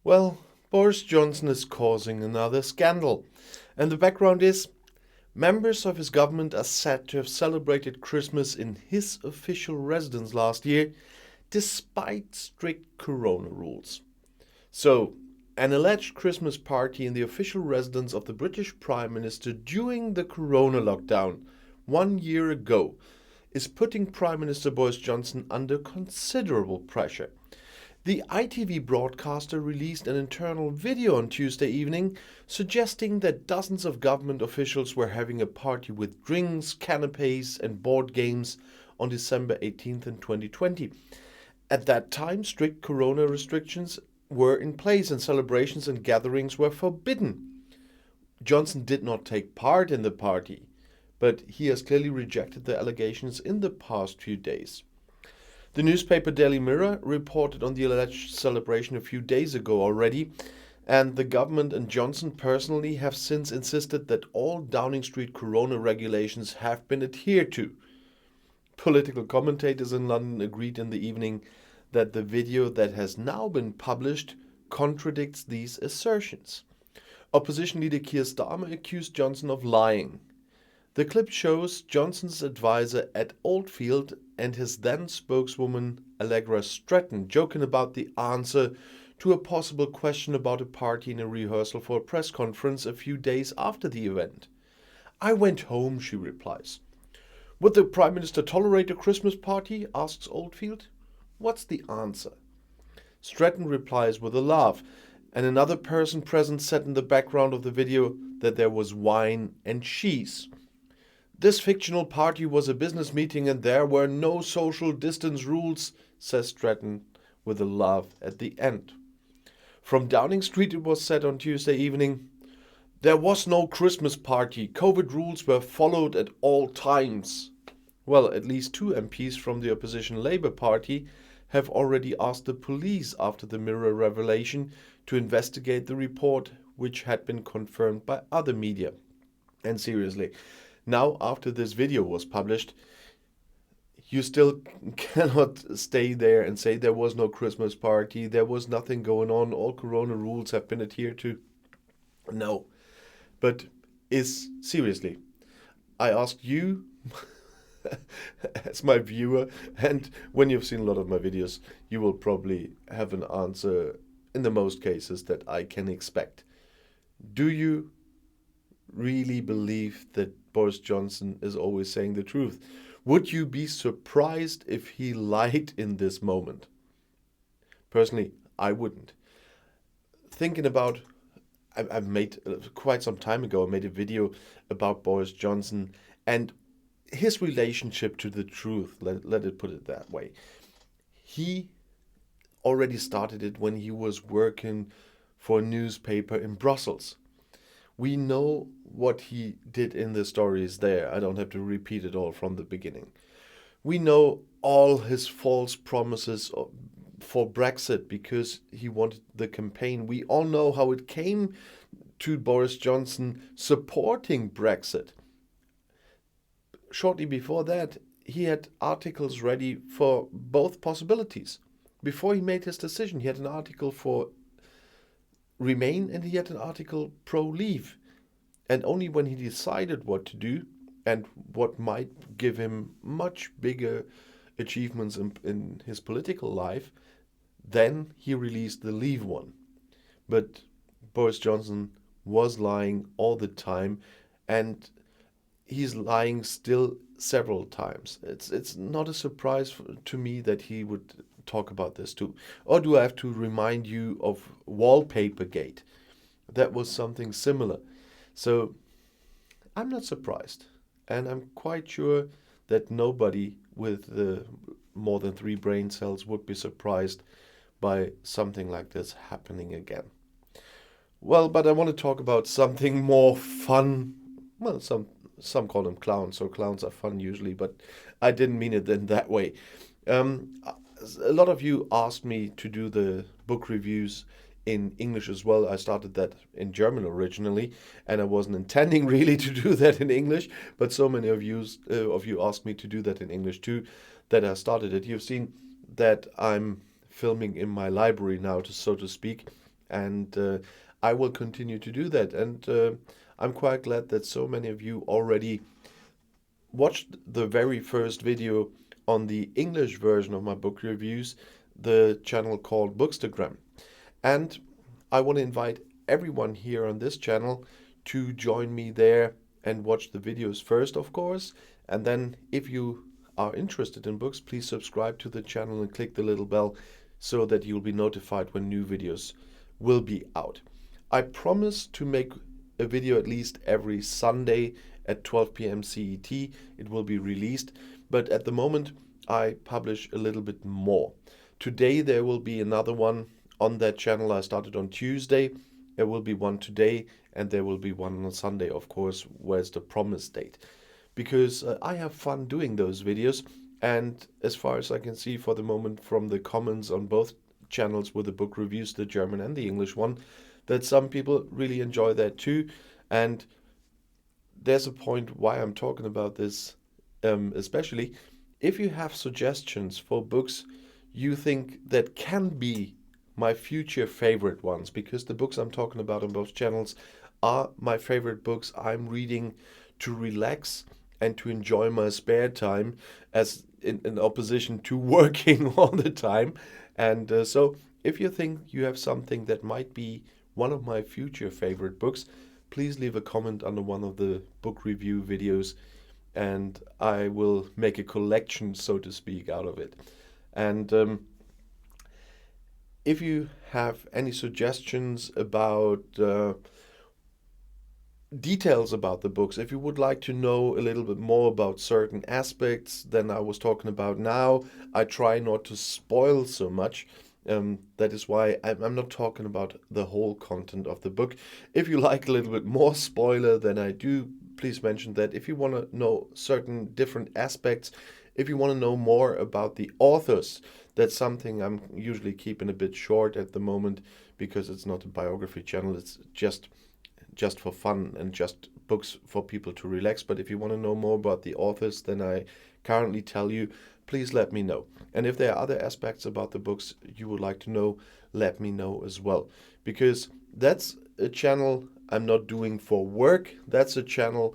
Well, Boris Johnson is causing another scandal. And the background is members of his government are said to have celebrated Christmas in his official residence last year, despite strict corona rules. So, an alleged Christmas party in the official residence of the British Prime Minister during the corona lockdown 1 year ago is putting Prime Minister Boris Johnson under considerable pressure. The ITV broadcaster released an internal video on Tuesday evening suggesting that dozens of government officials were having a party with drinks, canapes, and board games on December 18th in 2020. At that time, strict corona restrictions were in place and celebrations and gatherings were forbidden. Johnson did not take part in the party, but he has clearly rejected the allegations in the past few days. The newspaper Daily Mirror reported on the alleged celebration a few days ago already, and the government and Johnson personally have since insisted that all Downing Street corona regulations have been adhered to. Political commentators in London agreed in the evening that the video that has now been published contradicts these assertions. Opposition leader Keir Starmer accused Johnson of lying. The clip shows Johnson's advisor Ed Oldfield and his then spokeswoman Allegra Stratton joking about the answer to a possible question about a party in a rehearsal for a press conference a few days after the event. "I went home," she replies. "Would the Prime Minister tolerate a Christmas party?" asks Oldfield. "What's the answer?" Stratton replies with a laugh, and another person present said in the background of the video that there was wine and cheese. "This fictional party was a business meeting and there were no social distance rules," says Stratton with a laugh at the end. From Downing Street it was said on Tuesday evening, "There was no Christmas party. COVID rules were followed at all times." Well, at least two MPs from the opposition Labour Party have already asked the police after the Mirror revelation to investigate the report, which had been confirmed by other media. And seriously, now after this video was published, you still cannot stay there and say there was no Christmas party, there was nothing going on, all corona rules have been adhered to. No. But seriously, I ask you as my viewer, and when you've seen a lot of my videos, you will probably have an answer in the most cases that I can expect. Do you really believe that Boris Johnson is always saying the truth? Would you be surprised if he lied in this moment? Personally, I wouldn't. Thinking about, I've made quite some time ago, I made a video about Boris Johnson and his relationship to the truth, let it put it that way. He already started it when he was working for a newspaper in Brussels. We know what he did in the stories there. I don't have to repeat it all from the beginning. We know all his false promises for Brexit because he wanted the campaign. We all know how it came to Boris Johnson supporting Brexit. Shortly before that, he had articles ready for both possibilities. Before he made his decision, he had an article for Remain and he had an article pro-Leave. And only when he decided what to do and what might give him much bigger achievements in his political life, then he released the Leave one. But Boris Johnson was lying all the time, and he's lying still several times. It's not a surprise to me that he would talk about this too. Or do I have to remind you of Wallpapergate? That was something similar. So I'm not surprised. And I'm quite sure that nobody with more than 3 brain cells would be surprised by something like this happening again. Well, but I want to talk about something more fun. Well, some call them clowns, so clowns are fun usually, but I didn't mean it in that way. A lot of you asked me to do the book reviews in English as well. I started that in German originally, and I wasn't intending really to do that in English, but so many of you asked me to do that in English too, that I started it. You've seen that I'm filming in my library now, so to speak, and I will continue to do that. And I'm quite glad that so many of you already watched the very first video on the English version of my book reviews, the channel called Bookstagram. And I want to invite everyone here on this channel to join me there and watch the videos first, of course. And then if you are interested in books, please subscribe to the channel and click the little bell so that you'll be notified when new videos will be out. I promise to make a video at least every Sunday at 12 p.m. CET. It will be released, but at the moment I publish a little bit more. Today there will be another one on that channel. I started on Tuesday. There will be one today, and there will be one on Sunday, of course, where's the promise date. Because I have fun doing those videos, and as far as I can see for the moment from the comments on both channels with the book reviews, the German and the English one, that some people really enjoy that too. And there's a point why I'm talking about this, especially if you have suggestions for books you think that can be my future favorite ones, because the books I'm talking about on both channels are my favorite books I'm reading to relax and to enjoy my spare time, as in opposition to working all the time. And so if you think you have something that might be one of my future favorite books, please leave a comment under one of the book review videos, and I will make a collection, so to speak, out of it. And if you have any suggestions about details about the books, if you would like to know a little bit more about certain aspects than I was talking about now, I try not to spoil so much. That is why I'm not talking about the whole content of the book. If you like a little bit more spoiler than I do, please mention that. If you want to know certain different aspects, if you want to know more about the authors, that's something I'm usually keeping a bit short at the moment, because it's not a biography channel. It's just for fun and just books for people to relax. But if you want to know more about the authors than I currently tell you, please let me know. And if there are other aspects about the books you would like to know, let me know as well. Because that's a channel I'm not doing for work. That's a channel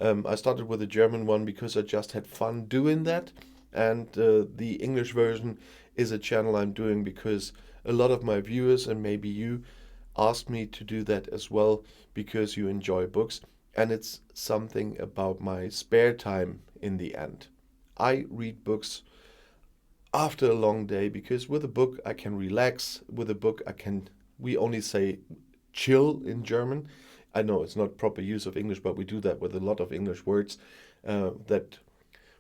I started with the German one because I just had fun doing that. And the English version is a channel I'm doing because a lot of my viewers, and maybe you, asked me to do that as well, because you enjoy books. And it's something about my spare time in the end. I read books after a long day, because with a book I can relax. With a book we only say chill in German. I know it's not proper use of English, but we do that with a lot of English words that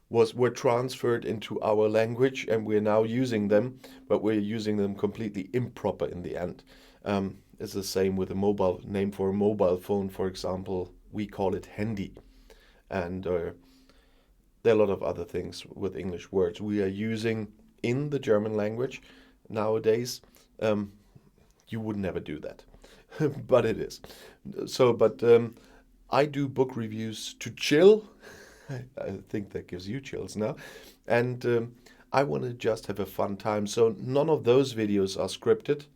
were transferred into our language, and we're now using them, but we're using them completely improper in the end. It's the same with a mobile name for a mobile phone, for example. We call it handy. And there are a lot of other things with English words we are using in the German language nowadays. You would never do that, but it is. But I do book reviews to chill. I think that gives you chills now. And I want to just have a fun time. So none of those videos are scripted.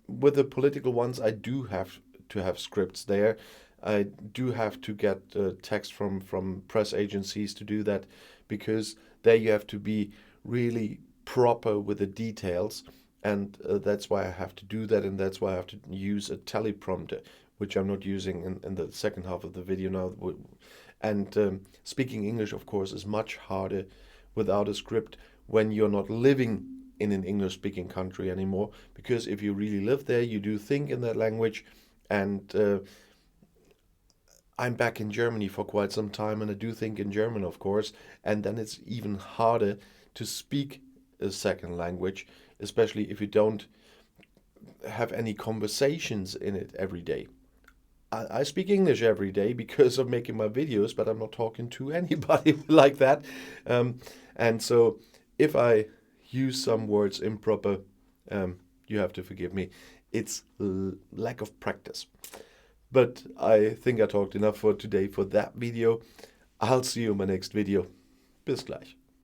With the political ones, I do have to have scripts there. I do have to get text from press agencies to do that, because there you have to be really proper with the details. And that's why I have to do that, and that's why I have to use a teleprompter, which I'm not using in the second half of the video now. And speaking English, of course, is much harder without a script when you're not living in an English-speaking country anymore. Because if you really live there, you do think in that language. And I'm back in Germany for quite some time, and I do think in German, of course. And then it's even harder to speak a second language, especially if you don't have any conversations in it every day. I speak English every day because of making my videos, but I'm not talking to anybody like that. And so if I use some words improper, you have to forgive me. It's lack of practice. But I think I talked enough for today for that video. I'll see you in my next video. Bis gleich.